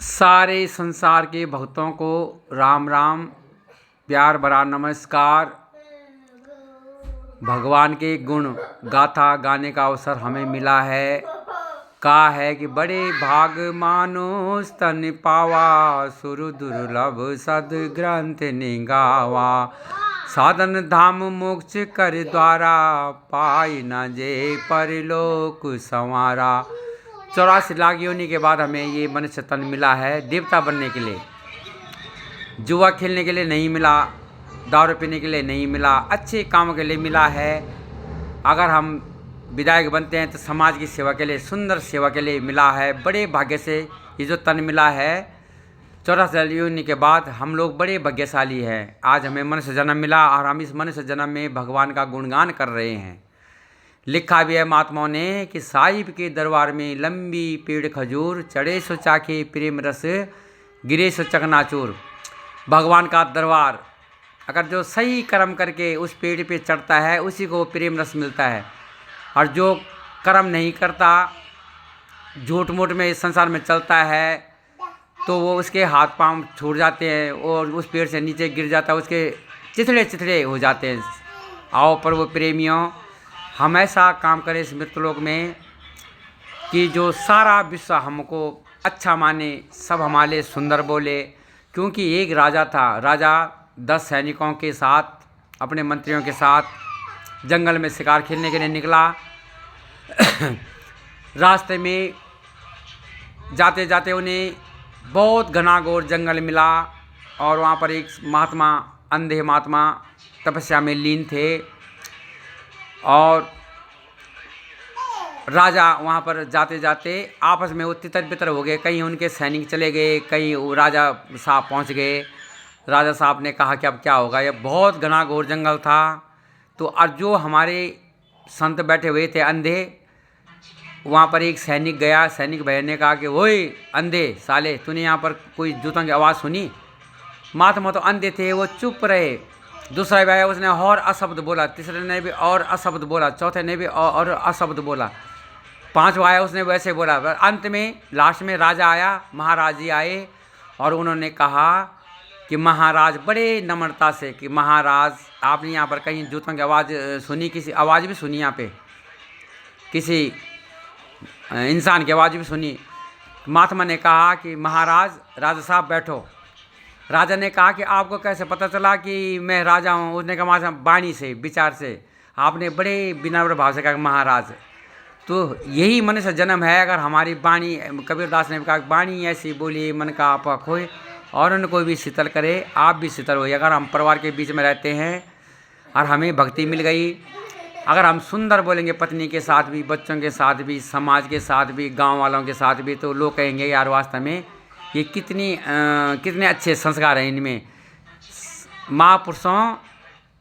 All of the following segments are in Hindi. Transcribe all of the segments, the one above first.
सारे संसार के भक्तों को राम राम, प्यार भरा नमस्कार। भगवान के गुण गाथा गाने का अवसर हमें मिला है। कहा है कि बड़े भाग मानो स्तन पावा, सुर दुर्लभ सद ग्रंथ निगावा। साधन धाम मोक्ष कर द्वारा, पाई न जे परलोक संवारा। 84 लाख योनि के बाद हमें ये मनुष्य तन मिला है देवता बनने के लिए। जुआ खेलने के लिए नहीं मिला, दारू पीने के लिए नहीं मिला, अच्छे कामों के लिए मिला है। अगर हम विधायक बनते हैं तो समाज की सेवा के लिए, सुंदर सेवा के लिए मिला है। बड़े भाग्य से ये जो तन मिला है 84 योनि के बाद, हम लोग बड़े भाग्यशाली हैं। आज हमें मनुष्य जन्म मिला और हम इस मनुष्य जन्म में भगवान का गुणगान कर रहे हैं। लिखा भी है महात्माओं ने कि साहिब के दरबार में लंबी पेड़ खजूर, चढ़े सो चाखे प्रेम रस, गिरे सो चकनाचूर। भगवान का दरबार, अगर जो सही कर्म करके उस पेड़ पे चढ़ता है उसी को प्रेम रस मिलता है, और जो कर्म नहीं करता, झूठ मूठ में इस संसार में चलता है, तो वो उसके हाथ पांव छूट जाते हैं और उस पेड़ से नीचे गिर जाता है, उसके चिथड़े चिथड़े हो जाते हैं। आओ प्रभु प्रेमियों, हम ऐसा काम करें इस मृत्युलोक में कि जो सारा विश्व हमको अच्छा माने, सब हमारे लिए सुंदर बोले। क्योंकि एक राजा था, राजा 10 सैनिकों के साथ, अपने मंत्रियों के साथ जंगल में शिकार खेलने के लिए निकला। रास्ते में जाते जाते उन्हें बहुत घना घोर जंगल मिला और वहाँ पर एक महात्मा, अंधे महात्मा तपस्या में लीन थे। और राजा वहाँ पर जाते जाते आपस में वो तितर बितर हो गए। कहीं उनके सैनिक चले गए, कहीं वो राजा साहब पहुँच गए। राजा साहब ने कहा कि अब क्या होगा, ये बहुत घना घोर जंगल था। तो अब जो हमारे संत बैठे हुए थे अंधे, वहाँ पर एक सैनिक गया। सैनिक भैया ने कहा कि वही अंधे साले, तूने यहाँ पर कोई जूतों की आवाज़ सुनी? महात्मा तो अंधे थे, वो चुप रहे। दूसरा भी आया, उसने और अशब्द बोला, तीसरे ने भी और अशब्द बोला, चौथे ने भी और अशब्द बोला, पांचवा आया उसने वैसे बोला। अंत में लास्ट में राजा आया, महाराज जी आए और उन्होंने कहा कि महाराज, बड़े नम्रता से कि महाराज आपने यहाँ पर कहीं जूतों की आवाज़ सुनी? किसी आवाज़ भी सुनी? यहाँ पे किसी इंसान की आवाज़ भी सुनी? महात्मा ने कहा कि महाराज, राजा साहब बैठो। राजा ने कहा कि आपको कैसे पता चला कि मैं राजा हूँ? उसने कहा महाराज वाणी से, विचार से। आपने बड़े विनम्र भाव से कहा महाराज, तो यही मनुष्य जन्म है। अगर हमारी वाणी, कबीरदास ने कहा वाणी ऐसी बोली मन का आपा खोए, और उनको भी शीतल करे, आप भी शीतल होइए। अगर हम परिवार के बीच में रहते हैं और हमें भक्ति मिल गई, अगर हम सुंदर बोलेंगे पत्नी के साथ भी, बच्चों के साथ भी, समाज के साथ भी, गांव वालों के साथ भी, तो लोग कहेंगे यार वास्तव में ये कितने अच्छे संस्कार हैं इनमें। महापुरुषों,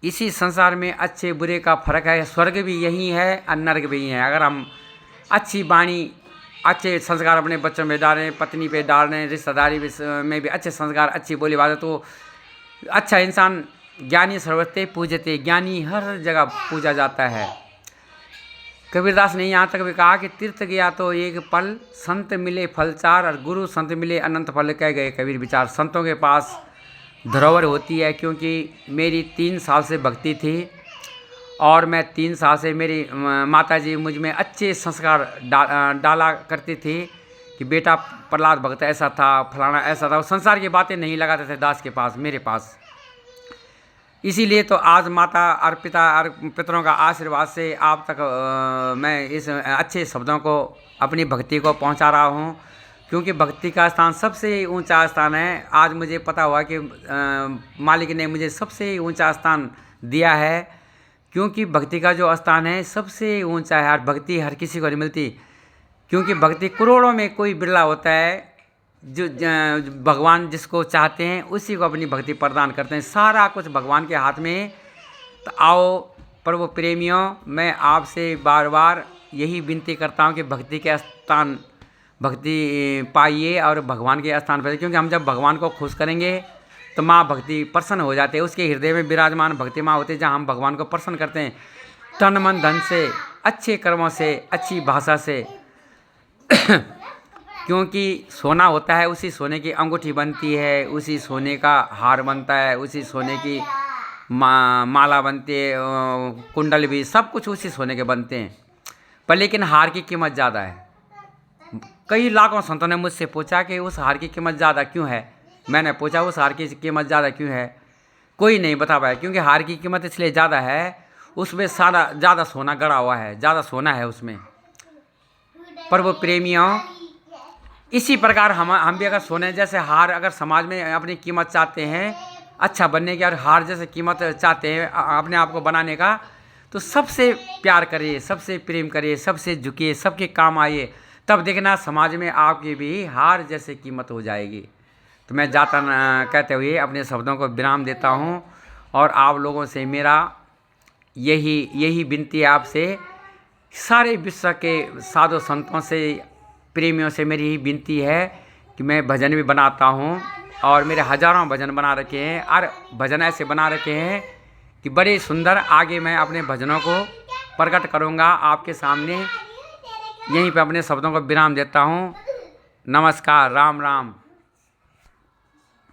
इसी संसार में अच्छे बुरे का फर्क है। स्वर्ग भी यही है और नरक भी यही है। अगर हम अच्छी वाणी, अच्छे संस्कार अपने बच्चों में डाल रहे हैं, पत्नी पे डाल रहे हैं, रिश्तेदारी में भी अच्छे संस्कार, अच्छी बोली बात, तो अच्छा इंसान। ज्ञानी सर्वते पूजते, ज्ञानी हर जगह पूजा जाता है। कबीरदास ने यहाँ तक भी कहा कि तीर्थ गया तो एक पल, संत मिले फल चार, और गुरु संत मिले अनंत फल। कह गए कबीर विचार। संतों के पास धरोहर होती है, क्योंकि मेरी 3 साल से भक्ति थी और मैं 3 साल से, मेरी माता जी मुझ में अच्छे संस्कार डाला करती थी कि बेटा प्रहलाद भक्त ऐसा था, फलाना ऐसा था। वो संसार की बातें नहीं लगाते थे दास के पास, मेरे पास। इसीलिए तो आज माता और पिता और पितरों का आशीर्वाद से आप तक मैं इस अच्छे शब्दों को, अपनी भक्ति को पहुंचा रहा हूं। क्योंकि भक्ति का स्थान सबसे ऊंचा स्थान है। आज मुझे पता हुआ कि मालिक ने मुझे सबसे ऊंचा स्थान दिया है, क्योंकि भक्ति का जो स्थान है सबसे ऊंचा है। और भक्ति हर किसी को नहीं मिलती, क्योंकि भक्ति करोड़ों में कोई बिरला होता है। जो भगवान जिसको चाहते हैं उसी को अपनी भक्ति प्रदान करते हैं। सारा कुछ भगवान के हाथ में। तो आओ प्रभु प्रेमियों, मैं आपसे बार बार यही विनती करता हूं कि भक्ति के स्थान, भक्ति पाइए और भगवान के स्थान पर। क्योंकि हम जब भगवान को खुश करेंगे तो माँ भक्ति प्रसन्न हो जाते हैं। उसके हृदय में विराजमान भक्ति माँ होती है, जहाँ हम भगवान को प्रसन्न करते हैं तन मन धन से, अच्छे कर्मों से, अच्छी भाषा से। क्योंकि सोना होता है, उसी सोने की अंगूठी बनती है, उसी सोने का हार बनता है, उसी सोने की माला बनती है, कुंडल भी, सब कुछ उसी सोने के बनते हैं। पर लेकिन हार की कीमत ज़्यादा है। कई लाखों संतों ने मुझसे पूछा कि उस हार की कीमत ज़्यादा क्यों है। मैंने पूछा उस हार की कीमत ज़्यादा क्यों है, कोई नहीं बता पाया। क्योंकि हार की कीमत इसलिए ज़्यादा है, उसमें सारा ज़्यादा सोना गड़ा हुआ है, ज़्यादा सोना है उसमें। पर वो प्रेमियों, इसी प्रकार हम भी अगर सोने जैसे हार अगर समाज में अपनी कीमत चाहते हैं, अच्छा बनने की, और हार जैसे कीमत चाहते हैं अपने आप को बनाने का, तो सबसे प्यार करिए, सबसे प्रेम करिए, सबसे झुकिए, सबके काम आइए, तब देखना समाज में आपकी भी हार जैसे कीमत हो जाएगी। तो मैं जाता कहते हुए अपने शब्दों को विराम देता हूँ, और आप लोगों से मेरा यही विनती है आपसे, सारे विश्व के साधु संतों से, प्रेमियों से मेरी यही विनती है कि मैं भजन भी बनाता हूँ, और मेरे हज़ारों भजन बना रखे हैं, और भजन ऐसे बना रखे हैं कि बड़े सुंदर, आगे मैं अपने भजनों को प्रकट करूँगा आपके सामने। यहीं पे अपने शब्दों को विराम देता हूँ। नमस्कार, राम राम।